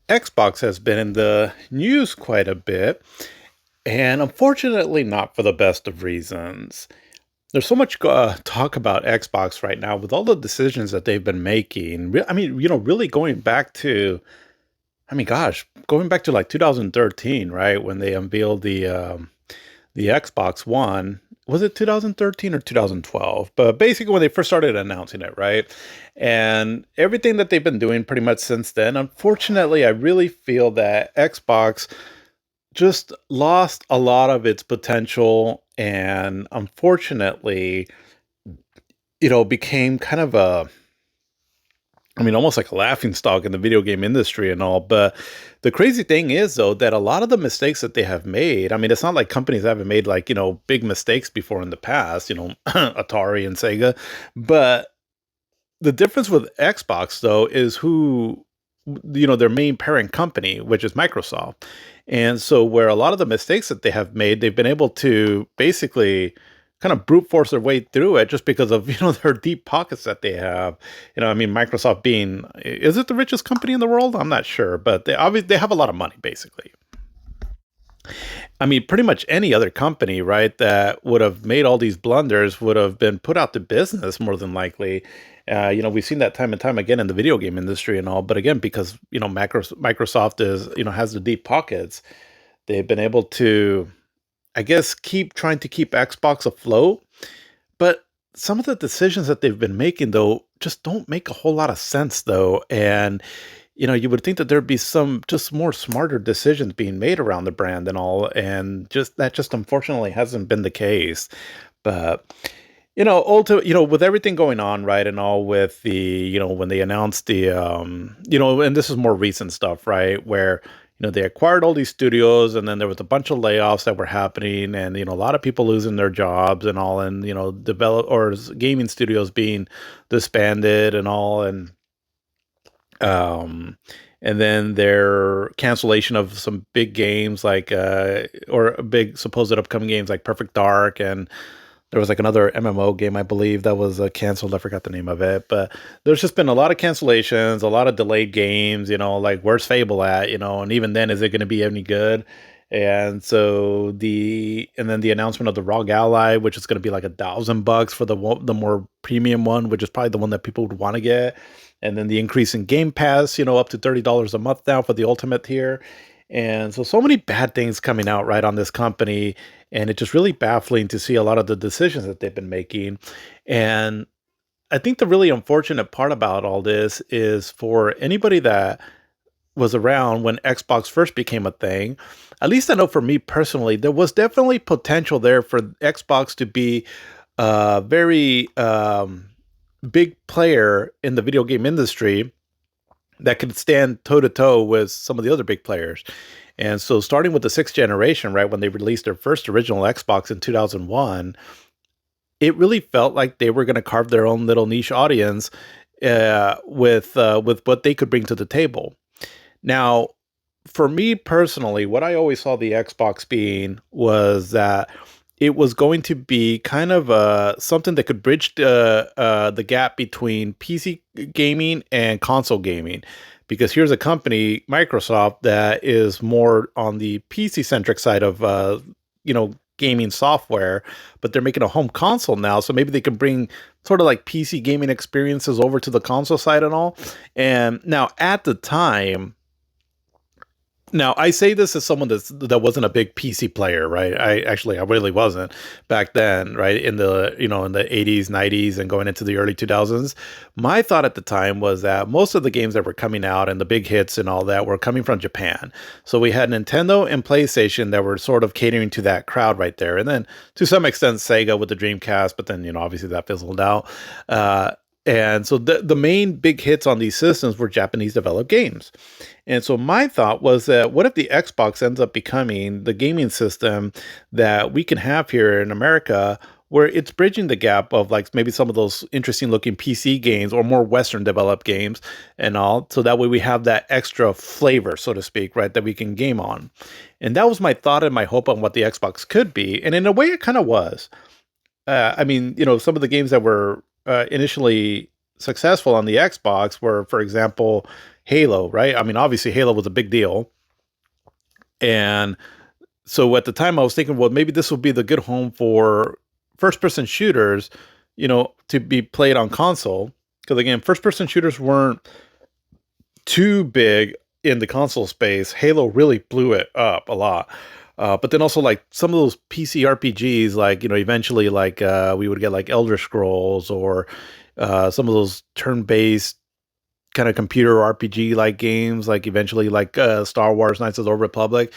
Xbox has been in the news quite a bit, and unfortunately, not for the best of reasons. There's so much talk about Xbox right now with all the decisions that they've been making. Really going back to, going back to like 2013, right, when they unveiled the Xbox One. Was it 2013 or 2012? But basically, when they first started announcing it, right? And everything that they've been doing pretty much since then. Unfortunately, I really feel that Xbox just lost a lot of its potential and unfortunately, became kind of almost like a laughing stock in the video game industry and all. But the crazy thing is, though, that a lot of the mistakes that they have made, it's not like companies haven't made like, big mistakes before in the past, Atari and Sega. But the difference with Xbox, though, is their main parent company, which is Microsoft. And so, where a lot of the mistakes that they have made, they've been able to basically kind of brute force their way through it just because of, their deep pockets that they have. Microsoft being, is it the richest company in the world? I'm not sure, but they have a lot of money, basically. Pretty much any other company, right, that would have made all these blunders would have been put out to business more than likely. We've seen that time and time again in the video game industry and all. But again, because Microsoft is has the deep pockets, they've been able to, I guess, keep trying to keep Xbox afloat. But some of the decisions that they've been making, though, just don't make a whole lot of sense, though. And you would think that there'd be some just more smarter decisions being made around the brand and all, and just unfortunately hasn't been the case. But with everything going on, right, and all with the, when they announced the, and this is more recent stuff, right, where they acquired all these studios, and then there was a bunch of layoffs that were happening, and a lot of people losing their jobs and all, and gaming studios being disbanded and all, and then their cancellation of some big games like or big supposed upcoming games like Perfect Dark, and there was like another MMO game I believe that was canceled. I forgot the name of it, but there's just been a lot of cancellations, a lot of delayed games. Like where's Fable at? And even then, is it going to be any good? And then the announcement of the ROG Ally, which is going to be like $1,000 for the more premium one, which is probably the one that people would want to get. And then the increase in Game Pass, up to $30 a month now for the Ultimate tier. And so many bad things coming out right on this company, and it's just really baffling to see a lot of the decisions that they've been making. And I think the really unfortunate part about all this is for anybody that was around when Xbox first became a thing. At least I know for me personally, there was definitely potential there for Xbox to be a very big player in the video game industry that could stand toe to toe with some of the other big players. And so, starting with the sixth generation, right, when they released their first original Xbox in 2001, it really felt like they were going to carve their own little niche audience with what they could bring to the table. Now, for me personally, what I always saw the Xbox being was that it was going to be kind of something that could bridge the gap between PC gaming and console gaming. Because here's a company, Microsoft, that is more on the PC-centric side of, gaming software, but they're making a home console now, so maybe they can bring sort of like PC gaming experiences over to the console side and all. And now, at the time, now, I say this as someone that wasn't a big PC player, right? I really wasn't back then, right? In the, in the 80s, 90s, and going into the early 2000s. My thought at the time was that most of the games that were coming out and the big hits and all that were coming from Japan. So we had Nintendo and PlayStation that were sort of catering to that crowd right there. And then to some extent, Sega with the Dreamcast, but then, obviously that fizzled out. And so the main big hits on these systems were Japanese developed games. And so my thought was that what if the Xbox ends up becoming the gaming system that we can have here in America, where it's bridging the gap of like maybe some of those interesting looking PC games or more Western developed games and all. So that way we have that extra flavor, so to speak, right, that we can game on. And that was my thought and my hope on what the Xbox could be. And in a way it kind of was. Some of the games that were initially successful on the Xbox were, for example, Halo, right? I mean, obviously Halo was a big deal. And so at the time I was thinking, well, maybe this will be the good home for first person shooters, to be played on console. Because again, first person shooters weren't too big in the console space. Halo really blew it up a lot. But then also like some of those PC RPGs, like, eventually like we would get like Elder Scrolls or some of those turn-based kind of computer RPG like games, like eventually like Star Wars Knights of the Old Republic.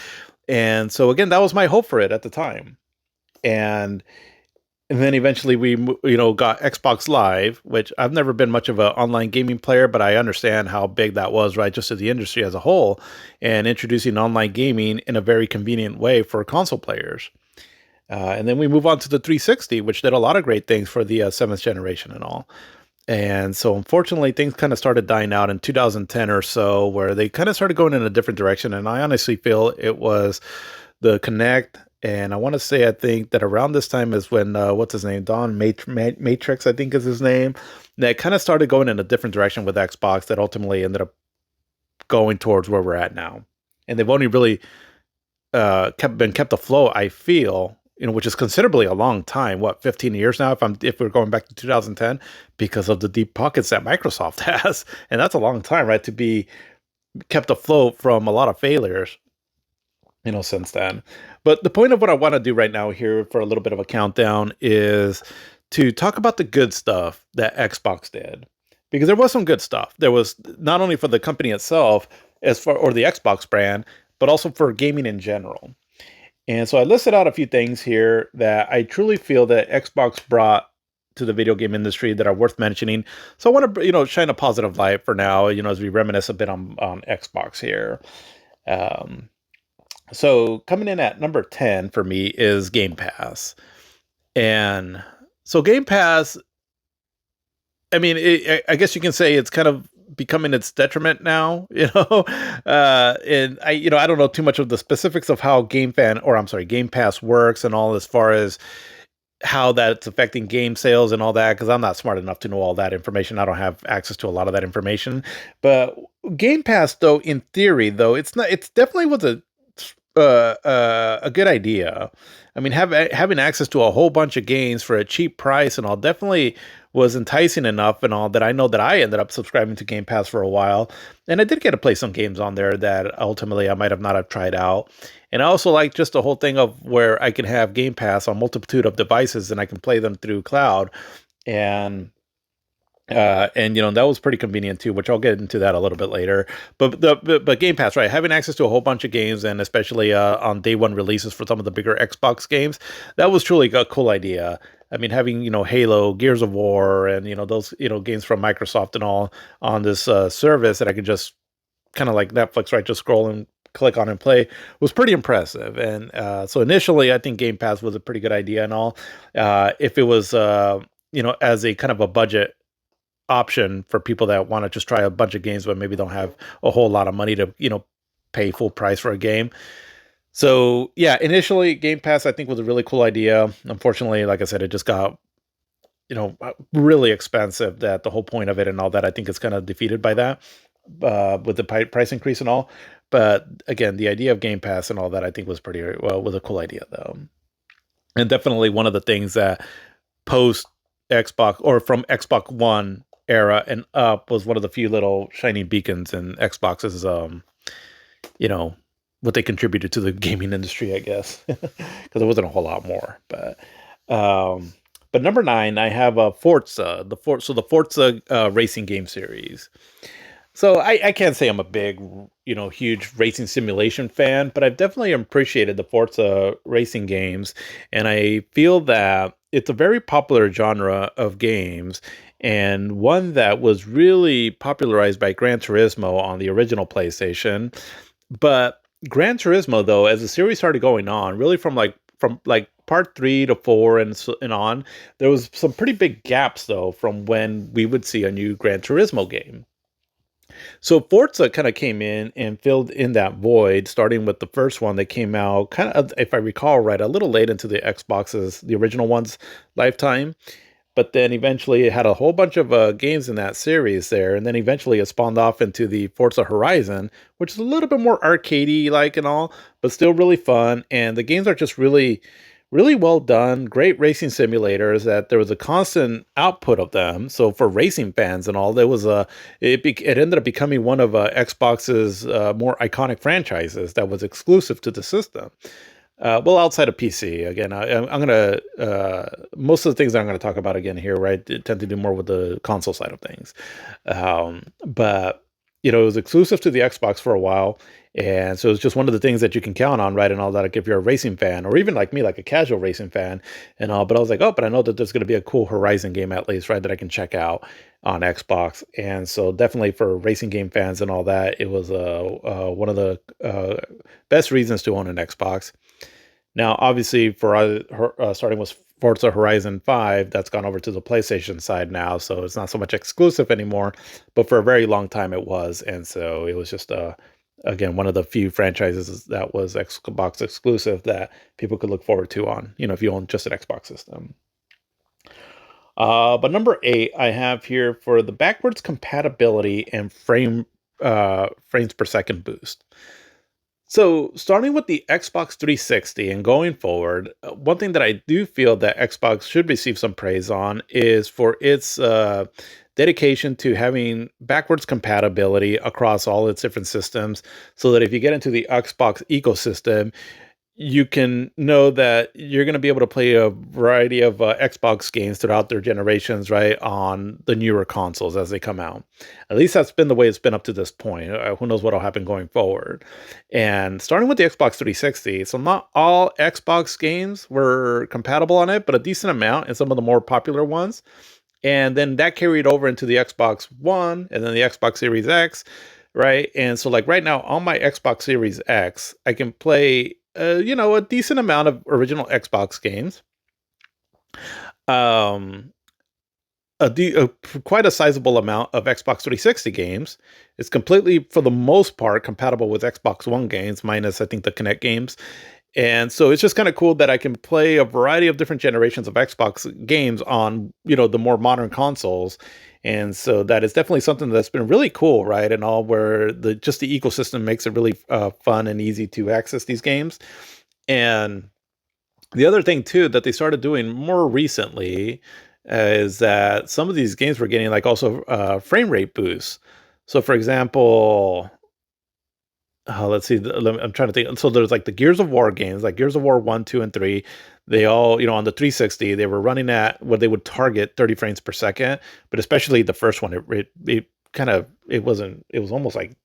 And so again, that was my hope for it at the time. And and then eventually we, got Xbox Live, which I've never been much of an online gaming player, but I understand how big that was, right? Just to the industry as a whole, and introducing online gaming in a very convenient way for console players. And then we move on to the 360, which did a lot of great things for the seventh generation and all. And so, unfortunately, things kind of started dying out in 2010 or so, where they kind of started going in a different direction. And I honestly feel it was the Connect. And I want to say, I think that around this time is when, what's his name? Matrix, I think is his name. That kind of started going in a different direction with Xbox that ultimately ended up going towards where we're at now. And they've only really been kept afloat, I feel, which is considerably a long time. What, 15 years now? If we're going back to 2010, because of the deep pockets that Microsoft has, and that's a long time, right, to be kept afloat from a lot of failures, since then. But the point of what I want to do right now here for a little bit of a countdown is to talk about the good stuff that Xbox did, because there was some good stuff. There was not only for the company itself, or the Xbox brand, but also for gaming in general. And so I listed out a few things here that I truly feel that Xbox brought to the video game industry that are worth mentioning. So I want to, shine a positive light for now, as we reminisce a bit on Xbox here. So coming in at number 10 for me is Game Pass. And so Game Pass, I mean, I guess you can say it's kind of becoming its detriment now, and I don't know too much of the specifics of how Game Pass works and all, as far as how that's affecting game sales and all that, because I'm not smart enough to know all that information. I don't have access to a lot of that information. But Game Pass, though, in theory, though, it's definitely was a good idea. I mean, having access to a whole bunch of games for a cheap price and all definitely was enticing enough and all, that I know that I ended up subscribing to Game Pass for a while. And I did get to play some games on there that ultimately I might have not have tried out. And I also like just the whole thing of where I can have Game Pass on multitude of devices and I can play them through cloud. And that was pretty convenient too, which I'll get into that a little bit later. But Game Pass, right? Having access to a whole bunch of games, and especially on day one releases for some of the bigger Xbox games, that was truly a cool idea. I mean, having Halo, Gears of War, and those games from Microsoft and all on this service that I could just kind of like Netflix, right? Just scroll and click on and play was pretty impressive. And so initially, I think Game Pass was a pretty good idea and all. If it was as a kind of a budget option for people that want to just try a bunch of games but maybe don't have a whole lot of money to pay full price for a game. So yeah, initially Game Pass I think was a really cool idea. Unfortunately, like I said, it just got really expensive, that the whole point of it and all that I think is kind of defeated by that, with the price increase and all. But again, the idea of Game Pass and all that I think was was a cool idea though. And definitely one of the things that post Xbox, or from Xbox One era and up, was one of the few little shining beacons in Xbox's, what they contributed to the gaming industry, I guess, because there wasn't a whole lot more. But number 9, I have Forza, the Forza racing game series. So I can't say I'm a big, huge racing simulation fan, but I've definitely appreciated the Forza racing games, and I feel that it's a very popular genre of games, and one that was really popularized by Gran Turismo on the original PlayStation. But Gran Turismo, though, as the series started going on, really from part 3 to 4 and on, there was some pretty big gaps though from when we would see a new Gran Turismo game. So Forza kind of came in and filled in that void, starting with the first one that came out kind of, if I recall right, a little late into the original one's lifetime. but then eventually it had a whole bunch of games in that series there, and then eventually it spawned off into the Forza Horizon, which is a little bit more arcadey like and all, but still really fun. And the games are just really well done, great racing simulators. That there was a constant output of them. So for racing fans and all, there was it ended up becoming one of Xbox's more iconic franchises that was exclusive to the system. Well, outside of PC, again, I'm gonna most of the things that I'm gonna talk about again here, right, tend to do more with the console side of things, but it was exclusive to the Xbox for a while, and so it's just one of the things that you can count on, right, and all that. Like if you're a racing fan, or even like me, like a casual racing fan, and all. But I was like, oh, but I know that there's gonna be a cool Horizon game at least, right, that I can check out on Xbox, and so definitely for racing game fans and all that, it was one of the best reasons to own an Xbox. Now, obviously, for starting with Forza Horizon 5, that's gone over to the PlayStation side now, so it's not so much exclusive anymore, but for a very long time it was, and so it was just, again, one of the few franchises that was Xbox exclusive that people could look forward to on, if you own just an Xbox system. But number 8, I have here for the backwards compatibility and frames per second boost. So, starting with the Xbox 360 and going forward, one thing that I do feel that Xbox should receive some praise on is for its dedication to having backwards compatibility across all its different systems, so that if you get into the Xbox ecosystem, you can know that you're going to be able to play a variety of Xbox games throughout their generations, right, on the newer consoles as they come out. At least that's been the way it's been up to this point. Who knows what'll happen going forward? And starting with the Xbox 360, so not all Xbox games were compatible on it, but a decent amount, and some of the more popular ones. And then that carried over into the Xbox One and then the Xbox Series X, right? And so, like right now, on my Xbox Series X, I can play, a decent amount of original Xbox games. Um, quite a sizable amount of Xbox 360 games. It's completely, for the most part, compatible with Xbox One games, minus I think the Kinect games. And so it's just kind of cool that I can play a variety of different generations of Xbox games on, the more modern consoles. And so that is definitely something that's been really cool, right? And all, where the ecosystem makes it really fun and easy to access these games. And the other thing too that they started doing more recently is that some of these games were getting like also frame rate boosts. So, for example, let's see. I'm trying to think. So there's like the Gears of War games, like Gears of War 1, 2, and 3. They all, on the 360, they were running at what they would target 30 frames per second. But especially the first one, it was almost like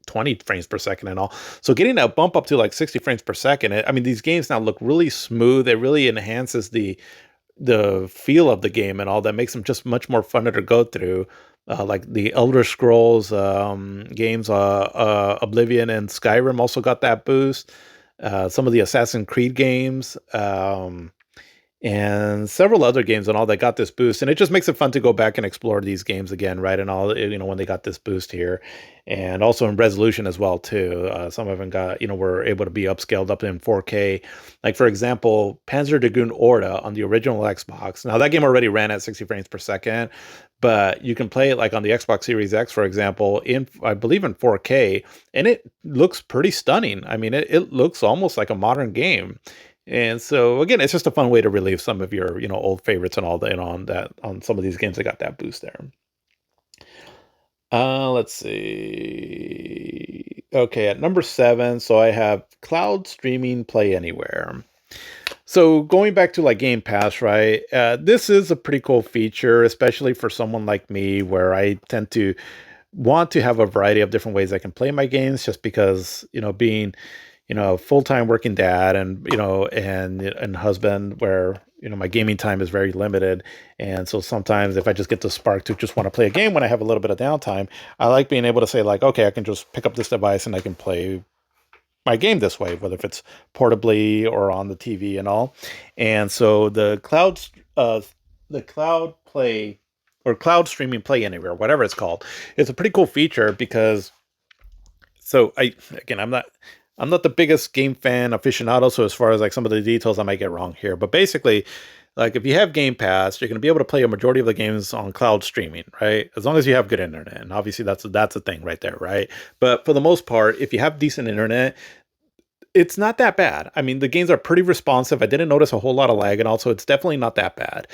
20 frames per second and all. So getting that bump up to like 60 frames per second, I mean, these games now look really smooth. It really enhances the feel of the game and all that, makes them just much more fun to go through. Like the Elder Scrolls games, Oblivion and Skyrim also got that boost. Some of the Assassin's Creed games, and several other games and all that got this boost, and it just makes it fun to go back and explore these games again, right? And all, when they got this boost here, and also in resolution as well too. Some of them got, were able to be upscaled up in 4K. Like for example, Panzer Dragoon Orta on the original Xbox. Now that game already ran at 60 frames per second, but you can play it like on the Xbox Series X, for example, in, I believe, in 4K, and it looks pretty stunning. I mean, it looks almost like a modern game. And so again, it's just a fun way to relive some of your, old favorites and all that, on some of these games that got that boost there. Let's see. Okay, at number 7, so I have cloud streaming Play Anywhere. So going back to like Game Pass, right? This is a pretty cool feature, especially for someone like me, where I tend to want to have a variety of different ways I can play my games, just because, being, full-time working dad and, and husband, where, my gaming time is very limited. And so sometimes if I just get the spark to just want to play a game when I have a little bit of downtime, I like being able to say like, okay, I can just pick up this device and I can play my game this way, whether if it's portably or on the TV and all. And so the cloud play, or cloud streaming Play Anywhere, whatever it's called, it's a pretty cool feature because, so I'm not the biggest game fan aficionado, so as far as like some of the details I might get wrong here, but basically, like if you have Game Pass, you're going to be able to play a majority of the games on cloud streaming, right? As long as you have good internet, and obviously that's a thing right there, right? But for the most part, if you have decent internet, it's not that bad. I mean, the games are pretty responsive. I didn't notice a whole lot of lag, and also it's definitely not that bad,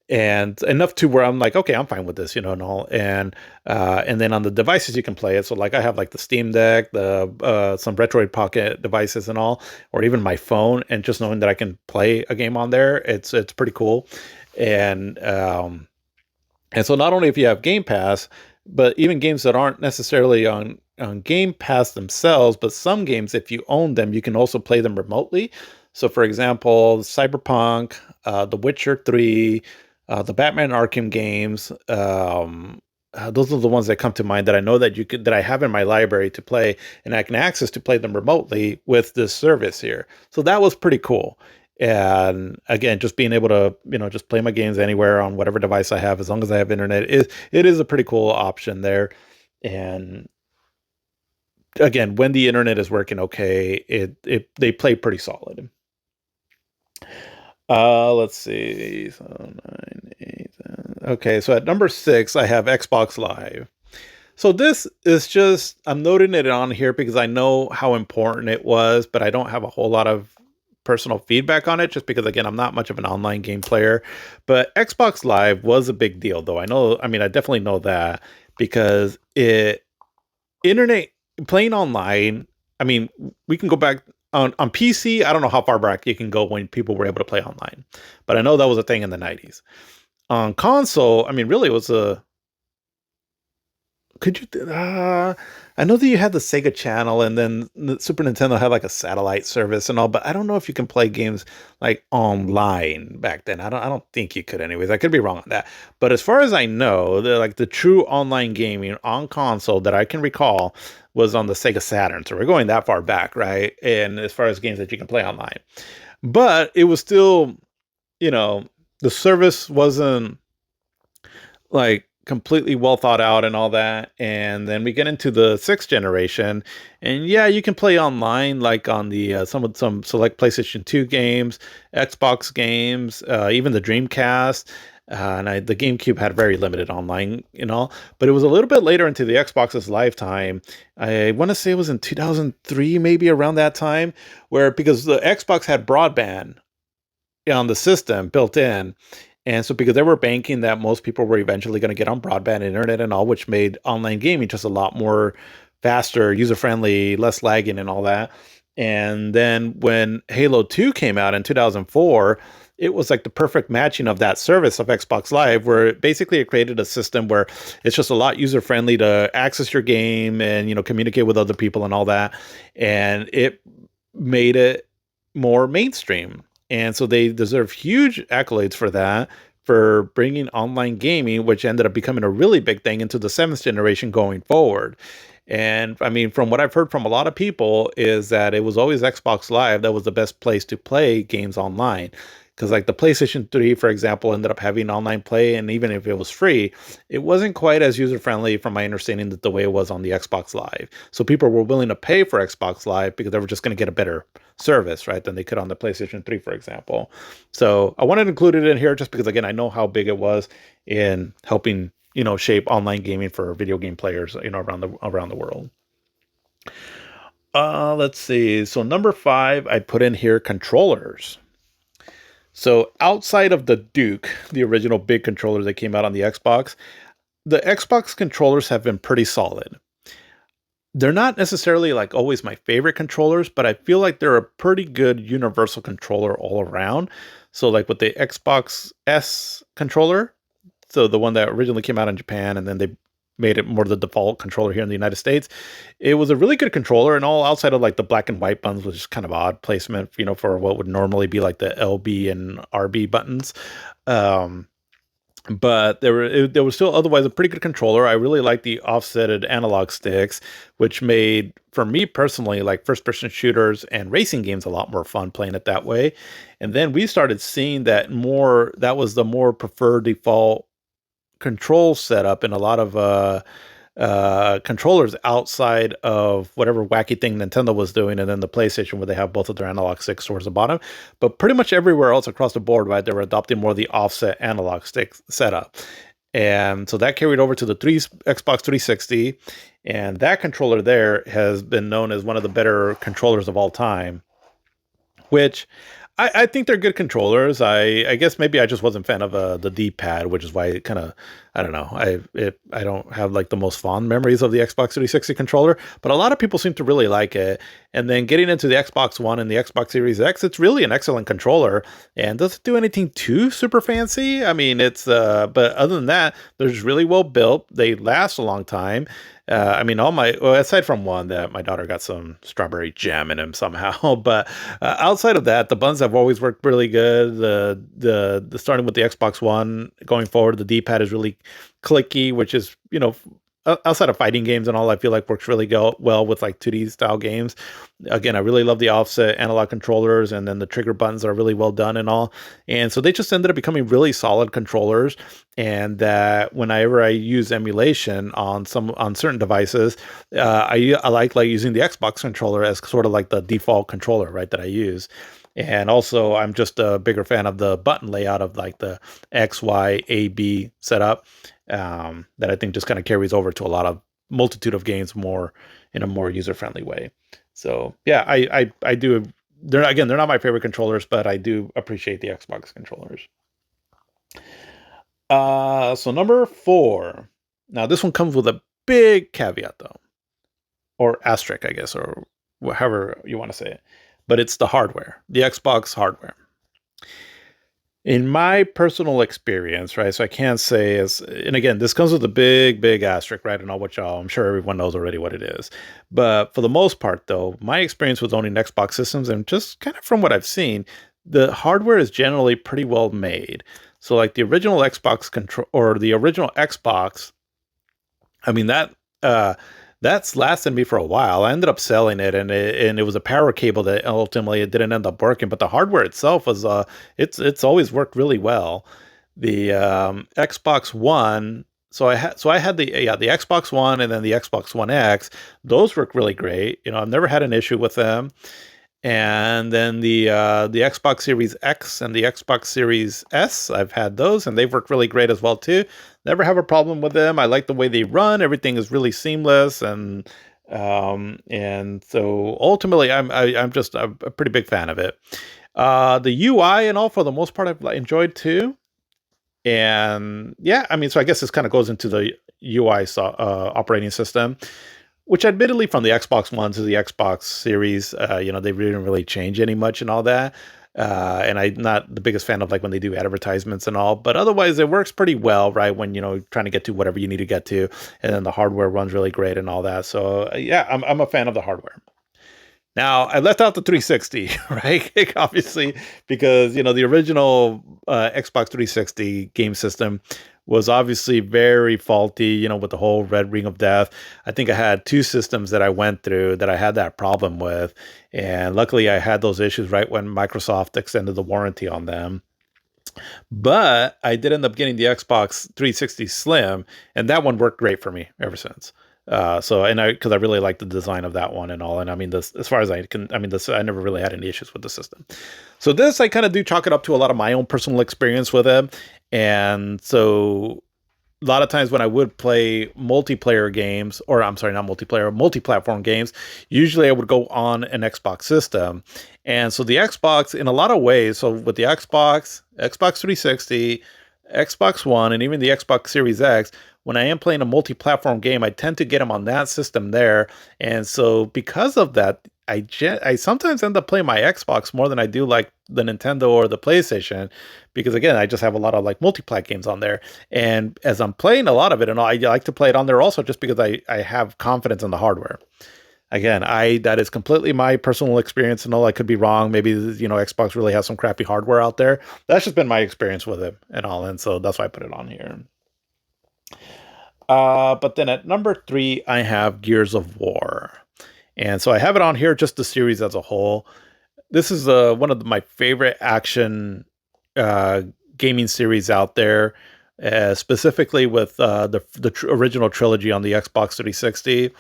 and enough to where I'm like, okay, I'm fine with this, and all. And then on the devices you can play it. So like I have like the Steam Deck, the some Retroid Pocket devices and all, or even my phone, and just knowing that I can play a game on there, it's pretty cool. And and so not only if you have Game Pass, but even games that aren't necessarily on Game Pass themselves, but some games, if you own them, you can also play them remotely. So, for example, Cyberpunk, The Witcher 3, the Batman Arkham games. Those are the ones that come to mind that I know that I have in my library to play, and I can access to play them remotely with this service here. So that was pretty cool. And again, just being able to just play my games anywhere on whatever device I have, as long as I have internet, it is a pretty cool option there. And again, when the internet is working okay, it they play pretty solid. Let's see. So nine, eight, okay, so at number 6, I have Xbox Live. So this is just I'm noting it on here because I know how important it was, but I don't have a whole lot of personal feedback on it just because again, I'm not much of an online game player. But Xbox Live was a big deal though. I definitely know that because it internet playing online. I mean, we can go back on PC. I don't know how far back you can go when people were able to play online, but I know that was a thing in the 90s. On console, I mean, really, it was a could you? I know that you had the Sega Channel, and then the Super Nintendo had like a satellite service and all, but I don't know if you can play games like online back then. I don't think you could, anyways. I could be wrong on that. But as far as I know, the true online gaming on console that I can recall was on the Sega Saturn. So we're going that far back, right? And as far as games that you can play online, but it was still, you know, the service wasn't like completely well thought out and all that. And then we get into the 6th generation, and yeah, you can play online like on the some select PlayStation 2 games, Xbox games, even the Dreamcast. The GameCube had very limited online, but it was a little bit later into the Xbox's lifetime. I want to say it was in 2003, maybe around that time, where because the Xbox had broadband on the system built in. And so, because they were banking that most people were eventually going to get on broadband internet and all, which made online gaming just a lot more faster, user friendly, less lagging, and all that. And then when Halo 2 came out in 2004, it was like the perfect matching of that service of Xbox Live, where basically it created a system where it's just a lot user friendly to access your game and communicate with other people and all that. And it made it more mainstream. And so they deserve huge accolades for that, for bringing online gaming, which ended up becoming a really big thing into the 7th generation going forward. And I mean, from what I've heard from a lot of people, is that it was always Xbox Live that was the best place to play games online. Because like the PlayStation 3, for example, ended up having online play, and even if it was free, it wasn't quite as user-friendly from my understanding that the way it was on the Xbox Live. So people were willing to pay for Xbox Live because they were just going to get a better service, right, than they could on the PlayStation 3, for example. So I wanted to include it in here just because, again, I know how big it was in helping, shape online gaming for video game players, around the world. Let's see. So number 5, I put in here controllers. So outside of the Duke, the original big controller that came out on the Xbox, the Xbox controllers have been pretty solid. They're not necessarily like always my favorite controllers, but I feel like they're a pretty good universal controller all around. So like with the Xbox S controller, so the one that originally came out in Japan and then they made it more the default controller here in the United States. It was a really good controller, and all outside of like the black and white buttons, which is kind of odd placement, for what would normally be like the LB and RB buttons. But there was still otherwise a pretty good controller. I really like the offsetted analog sticks, which made, for me personally, like first-person shooters and racing games a lot more fun playing it that way. And then we started seeing that was the more preferred default control setup in a lot of controllers outside of whatever wacky thing Nintendo was doing, and then the PlayStation where they have both of their analog sticks towards the bottom. But pretty much everywhere else across the board, right, they were adopting more of the offset analog stick setup. And so that carried over to the Xbox 360, and that controller there has been known as one of the better controllers of all time, which I think they're good controllers. I guess maybe I just wasn't a fan of the D-pad, which is why it kind of, I don't know. I don't have like the most fond memories of the Xbox 360 controller, but a lot of people seem to really like it. And then getting into the Xbox One and the Xbox Series X, it's really an excellent controller and doesn't do anything too super fancy. I mean, but other than that, they're just really well built. They last a long time. I mean, aside from one that my daughter got some strawberry jam in him somehow, but outside of that, the buttons have always worked really good. The starting with the Xbox One going forward, the D-pad is really clicky, which is, outside of fighting games and all, I feel like works really well with like 2D style games. Again, I really love the offset analog controllers, and then the trigger buttons are really well done and all. And so they just ended up becoming really solid controllers. And that whenever I use emulation on certain devices, I like using the Xbox controller as sort of like the default controller, right, that I use. And also, I'm just a bigger fan of the button layout of like the X, Y, A, B setup, that I think just kind of carries over to a lot of multitude of games more in a more user friendly way. So yeah, I do. They're not my favorite controllers, but I do appreciate the Xbox controllers. So number 4. Now this one comes with a big caveat though, or asterisk, I guess, or however you want to say it. But it's the hardware, the Xbox hardware. In my personal experience, right? So I can't say and again, this comes with a big, big asterisk, right? And I'm sure everyone knows already what it is. But for the most part, though, my experience with owning Xbox systems, and just kind of from what I've seen, the hardware is generally pretty well made. So like the original Xbox control or the original Xbox, I mean that's lasted me for a while. I ended up selling it, and it was a power cable that ultimately it didn't end up working. But the hardware itself was it's always worked really well. The Xbox One. So I had the Xbox One and then the Xbox One X. Those work really great. I've never had an issue with them. And then the Xbox Series X and the Xbox Series S, I've had those, and they've worked really great as well too. Never have a problem with them. I like the way they run. Everything is really seamless, and so ultimately, I'm just a pretty big fan of it. The UI and all, for the most part, I've enjoyed too. And yeah, I mean, so I guess this kind of goes into the UI operating system, which admittedly from the Xbox One to the Xbox Series, they didn't really change any much and all that. And I'm not the biggest fan of like when they do advertisements and all, but otherwise it works pretty well, right? When, trying to get to whatever you need to get to, and then the hardware runs really great and all that. So yeah, I'm a fan of the hardware. Now, I left out the 360, right? Obviously, because, the original Xbox 360 game system was obviously very faulty, with the whole Red Ring of Death. I think I had 2 systems that I went through that I had that problem with. And luckily, I had those issues right when Microsoft extended the warranty on them. But I did end up getting the Xbox 360 Slim, and that one worked great for me ever since. Because I really like the design of that one and all, and I mean, this, as far as I can, I mean, I never really had any issues with the system. So this, I kind of do chalk it up to a lot of my own personal experience with it, and so a lot of times when I would play multiplayer games, or I'm sorry, not multiplayer, multi-platform games, usually I would go on an Xbox system. And so the Xbox, in a lot of ways, so with the Xbox 360, Xbox One, and even the Xbox Series X, when I am playing a multi-platform game, I tend to get them on that system there. And so because of that, I sometimes end up playing my Xbox more than I do like the Nintendo or the PlayStation, because again, I just have a lot of like multi-plat games on there. And as I'm playing a lot of it and all, I like to play it on there also just because I have confidence in the hardware. Again, that is completely my personal experience and all. I could be wrong. Maybe, Xbox really has some crappy hardware out there. That's just been my experience with it and all. And so that's why I put it on here. But then at number 3, I have Gears of War. And so I have it on here, just the series as a whole. This is one of my favorite action gaming series out there. specifically with original trilogy on the Xbox 360.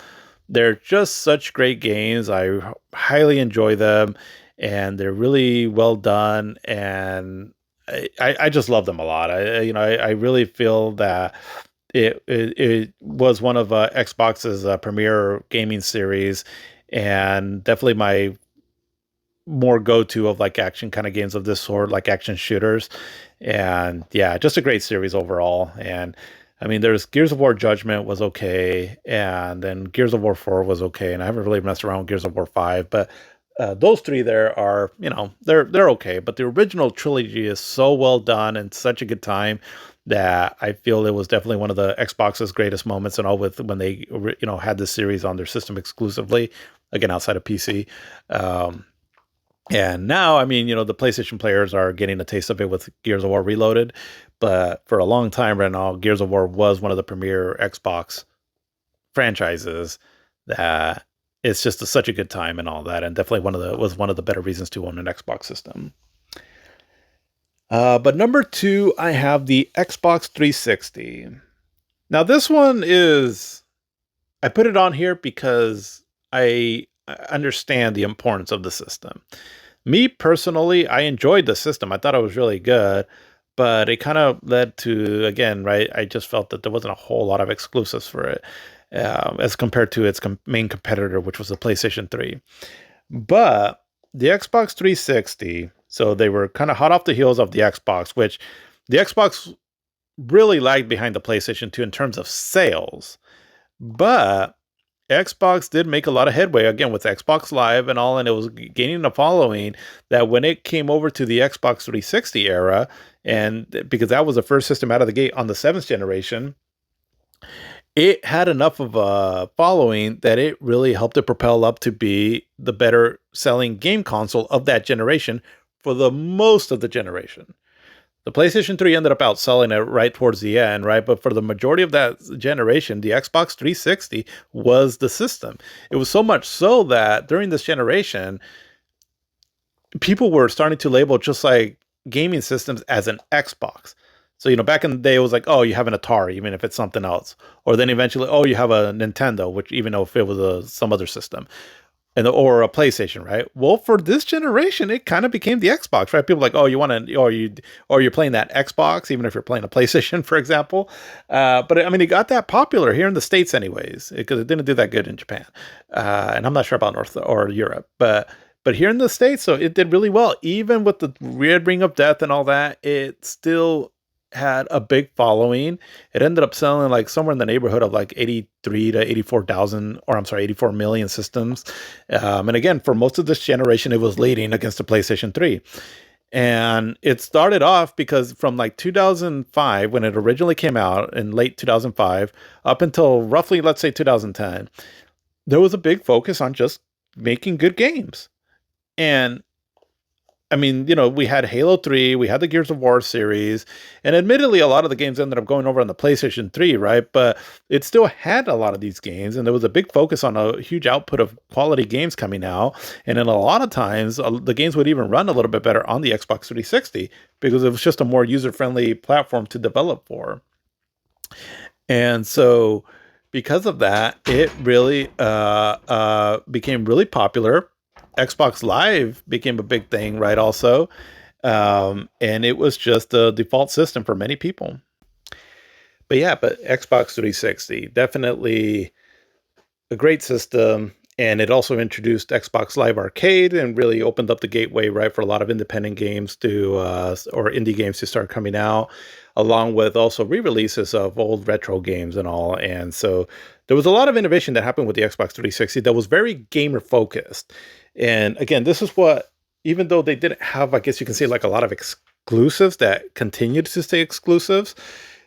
They're just such great games. I highly enjoy them, and they're really well done. And I just love them a lot. I really feel that it was one of Xbox's premier gaming series, and definitely my more go-to of like action kind of games of this sort, like action shooters. And yeah, just a great series overall. And I mean, there's Gears of War Judgment was okay, and then Gears of War 4 was okay, and I haven't really messed around with Gears of War 5, but those three there are, they're okay. But the original trilogy is so well done and such a good time that I feel it was definitely one of the Xbox's greatest moments and all with when they had this series on their system exclusively, again outside of PC. Um, and now, I mean, the PlayStation players are getting a taste of it with Gears of War Reloaded. But for a long time right now, Gears of War was one of the premier Xbox franchises that it's just such a good time and all that. And definitely was one of the better reasons to own an Xbox system. But number two, I have the Xbox 360. Now, this one I put it on here because I understand the importance of the system. Me personally, I enjoyed the system. I thought it was really good, but it kind of led to, again, right? I just felt that there wasn't a whole lot of exclusives for it as compared to its main competitor, which was the PlayStation 3. But the Xbox 360, so they were kind of hot off the heels of the Xbox, which the Xbox really lagged behind the PlayStation 2 in terms of sales. But Xbox did make a lot of headway again with Xbox Live and all, and it was gaining a following that when it came over to the Xbox 360 era, and because that was the first system out of the gate on the seventh generation, it had enough of a following that it really helped it propel up to be the better selling game console of that generation for the most of the generation. The PlayStation 3 ended up outselling it right towards the end, right? But for the majority of that generation, the Xbox 360 was the system. It was so much so that during this generation, people were starting to label just like gaming systems as an Xbox. So, back in the day, it was like, oh, you have an Atari, even if it's something else. Or then eventually, oh, you have a Nintendo, which even though if it was some other system or a PlayStation, right? Well, for this generation, it kind of became the Xbox, right? People are like, oh, you want to, or you're playing that Xbox, even if you're playing a PlayStation, for example. But I mean, it got that popular here in the States, anyways, because it didn't do that good in Japan, and I'm not sure about North or Europe, but here in the States, so it did really well, even with the Red Ring of Death and all that. It still had a big following. It ended up selling like somewhere in the neighborhood of like 83 to 84,000, or I'm sorry, 84 million systems. And again, for most of this generation, it was leading against the PlayStation 3. And it started off because from like 2005, when it originally came out in late 2005, up until roughly, let's say 2010, there was a big focus on just making good games. And I mean, we had Halo 3, we had the Gears of War series, and admittedly, a lot of the games ended up going over on the PlayStation 3, right? But it still had a lot of these games, and there was a big focus on a huge output of quality games coming out. And then a lot of times, the games would even run a little bit better on the Xbox 360 because it was just a more user-friendly platform to develop for. And so, because of that, it really became really popular. Xbox Live became a big thing, right? Also, and it was just the default system for many people. But yeah, Xbox 360 definitely a great system, and it also introduced Xbox Live Arcade and really opened up the gateway, right, for a lot of independent games or indie games to start coming out, along with also re-releases of old retro games and all. And so there was a lot of innovation that happened with the Xbox 360 that was very gamer focused. And again, this is what, even though they didn't have, I guess you can say, like a lot of exclusives that continued to stay exclusives,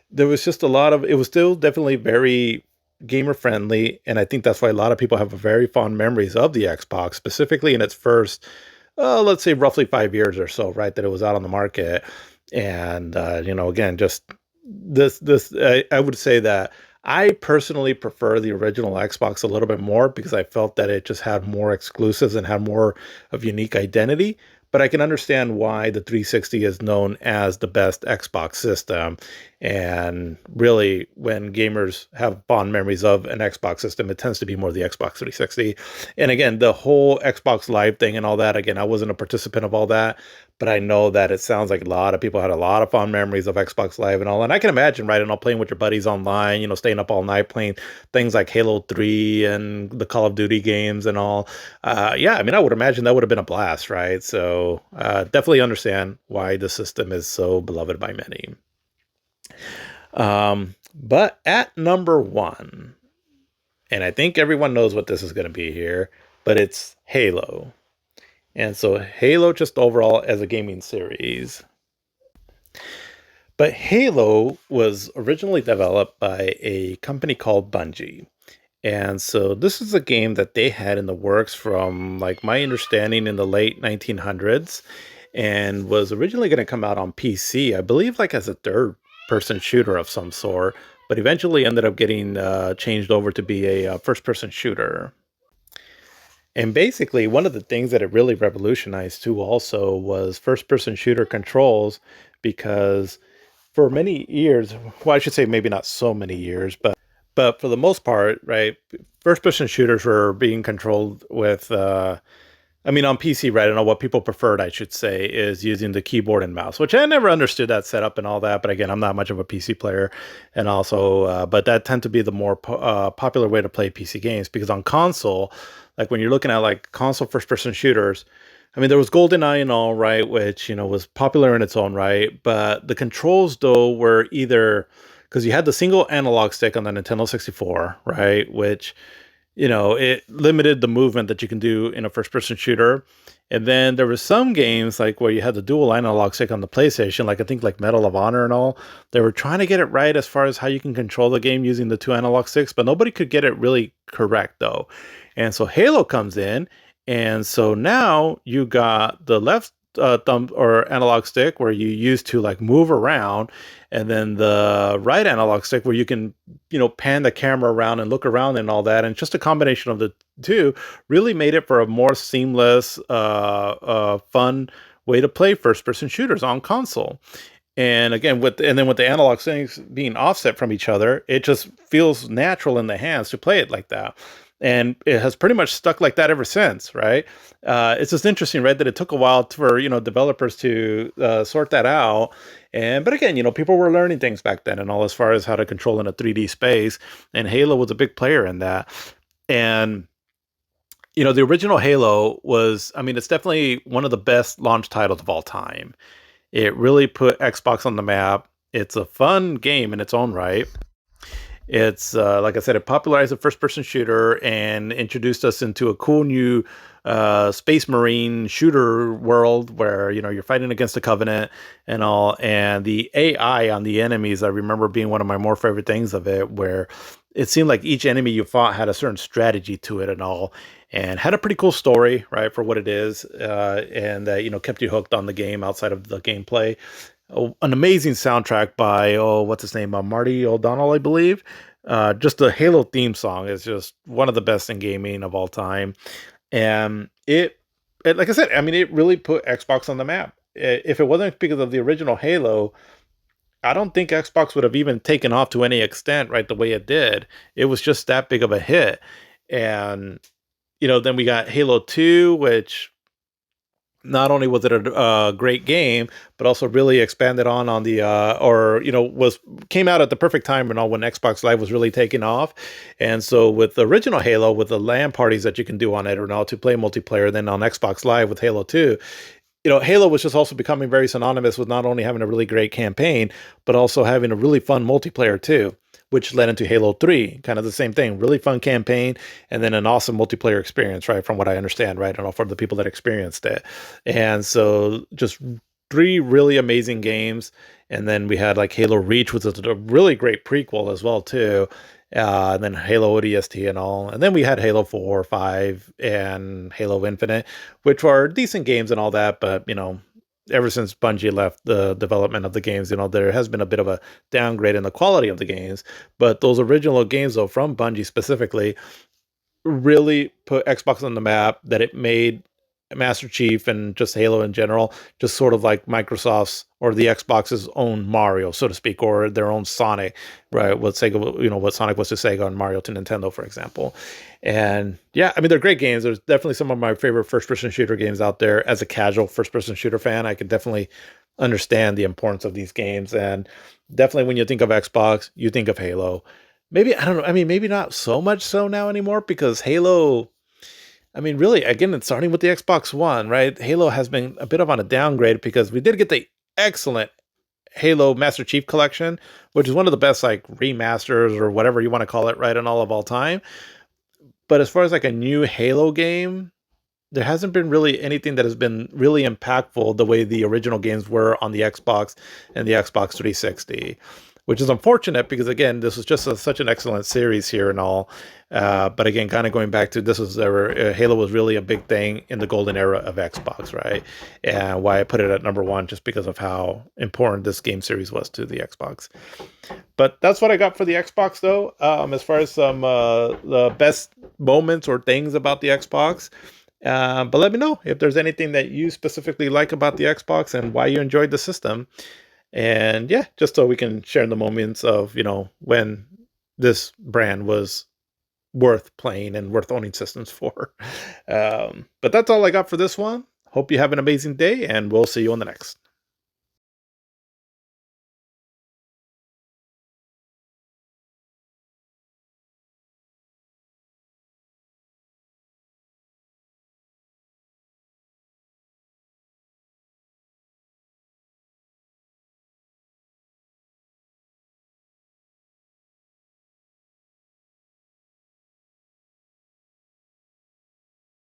there was just it was still definitely very gamer friendly. And I think that's why a lot of people have very fond memories of the Xbox, specifically in its first, let's say roughly 5 years or so, right, that it was out on the market. And, again, just I would say that I personally prefer the original Xbox a little bit more because I felt that it just had more exclusives and had more of unique identity. but I can understand why the 360 is known as the best Xbox system. And really, when gamers have fond memories of an Xbox system, it tends to be more the Xbox 360. And again, the whole Xbox Live thing and all that, again, I wasn't a participant of all that, but I know that it sounds like a lot of people had a lot of fond memories of Xbox Live and all. And I can imagine, right, and all playing with your buddies online, staying up all night playing things like Halo 3 and the Call of Duty games and all. Yeah, I mean, I would imagine that would have been a blast, right? So definitely understand why the system is so beloved by many. But at number one, and I think everyone knows what this is going to be here, but it's Halo. And so Halo just overall as a gaming series. But Halo was originally developed by a company called Bungie. And so this is a game that they had in the works from, like, my understanding, in the late 1900s, and was originally going to come out on PC, I believe, like as a third person shooter of some sort, but eventually ended up getting changed over to be a first person shooter. And basically, one of the things that it really revolutionized too also was first person shooter controls, because for many years, well, I should say maybe not so many years, but for the most part, right, first person shooters were being controlled with, I mean, on PC, right? I don't know what people preferred, I should say, is using the keyboard and mouse, which I never understood that setup and all that. But again, I'm not much of a PC player. And also, but that tend to be the more popular way to play PC games, because on console, like when you're looking at like console first person shooters, I mean, there was GoldenEye and all, right, which, was popular in its own right. But the controls, though, were either, because you had the single analog stick on the Nintendo 64, right, which, it limited the movement that you can do in a first person shooter. And then there were some games like where you had the dual analog stick on the PlayStation, like I think like Medal of Honor and all. They were trying to get it right as far as how you can control the game using the two analog sticks, but nobody could get it really correct though. And so Halo comes in, and so now you got the left thumb or analog stick where you use to like move around, and then the right analog stick where you can pan the camera around and look around and all that. And just a combination of the two really made it for a more seamless fun way to play first person shooters on console. And again, with the analog sticks being offset from each other, it just feels natural in the hands to play it like that. And it has pretty much stuck like that ever since, right? It's just interesting, right, that it took a while for developers to sort that out. But again, people were learning things back then and all, as far as how to control in a 3D space. And Halo was a big player in that. And the original Halo was, I mean, it's definitely one of the best launch titles of all time. It really put Xbox on the map. It's a fun game in its own right. It's like I said, it popularized the first-person shooter and introduced us into a cool new space marine shooter world where you're fighting against the Covenant and all. And the AI on the enemies, I remember being one of my more favorite things of it, where it seemed like each enemy you fought had a certain strategy to it and all, and had a pretty cool story, right, for what it is, and that kept you hooked on the game outside of the gameplay. Oh, an amazing soundtrack by, what's his name, Marty O'Donnell, I believe. Just the Halo theme song is just one of the best in gaming of all time. And it, like I said, I mean, it really put Xbox on the map. If it wasn't because of the original Halo, I don't think Xbox would have even taken off to any extent, right, the way it did. It was just that big of a hit. And, then we got Halo 2, which not only was it a great game, but also really expanded on the was came out at the perfect time and all, when Xbox Live was really taking off. And so with the original Halo, with the LAN parties that you can do on it and all to play multiplayer, then on Xbox Live with Halo 2, Halo was just also becoming very synonymous with not only having a really great campaign, but also having a really fun multiplayer too, which led into Halo 3, kind of the same thing. Really fun campaign, and then an awesome multiplayer experience, right? From what I understand, right? And all for the people that experienced it. And so just three really amazing games. And then we had like Halo Reach, which was a really great prequel as well, too. And then Halo ODST and all. And then we had Halo 4, 5, and Halo Infinite, which were decent games and all that. But, ever since Bungie left the development of the games, there has been a bit of a downgrade in the quality of the games. But those original games, though, from Bungie specifically, really put Xbox on the map, that it made Master Chief and just Halo in general, just sort of like Microsoft's or the Xbox's own Mario, so to speak, or their own Sonic, right? What Sega, what Sonic was to Sega and Mario to Nintendo, for example. And yeah, I mean, they're great games. There's definitely some of my favorite first-person shooter games out there. As a casual first-person shooter fan, I can definitely understand the importance of these games. And definitely when you think of Xbox, you think of Halo. Maybe, I don't know. I mean, maybe not so much so now anymore because Halo, I mean, really, again, it's starting with the Xbox One, right? Halo has been a bit of on a downgrade because we did get the excellent Halo Master Chief Collection, which is one of the best like remasters or whatever you want to call it, right, in all time. But as far as like a new Halo game, there hasn't been really anything that has been really impactful the way the original games were on the Xbox and the Xbox 360, which is unfortunate because again, this was just such an excellent series here and all. But again, kind of going back to this was Halo was really a big thing in the golden era of Xbox, right? And why I put it at number one, just because of how important this game series was to the Xbox. But that's what I got for the Xbox, though. As far as some the best moments or things about the Xbox. But let me know if there's anything that you specifically like about the Xbox and why you enjoyed the system. And yeah, just so we can share the moments of, when this brand was worth playing and worth owning systems for. But that's all I got for this one. Hope you have an amazing day, and we'll see you on the next.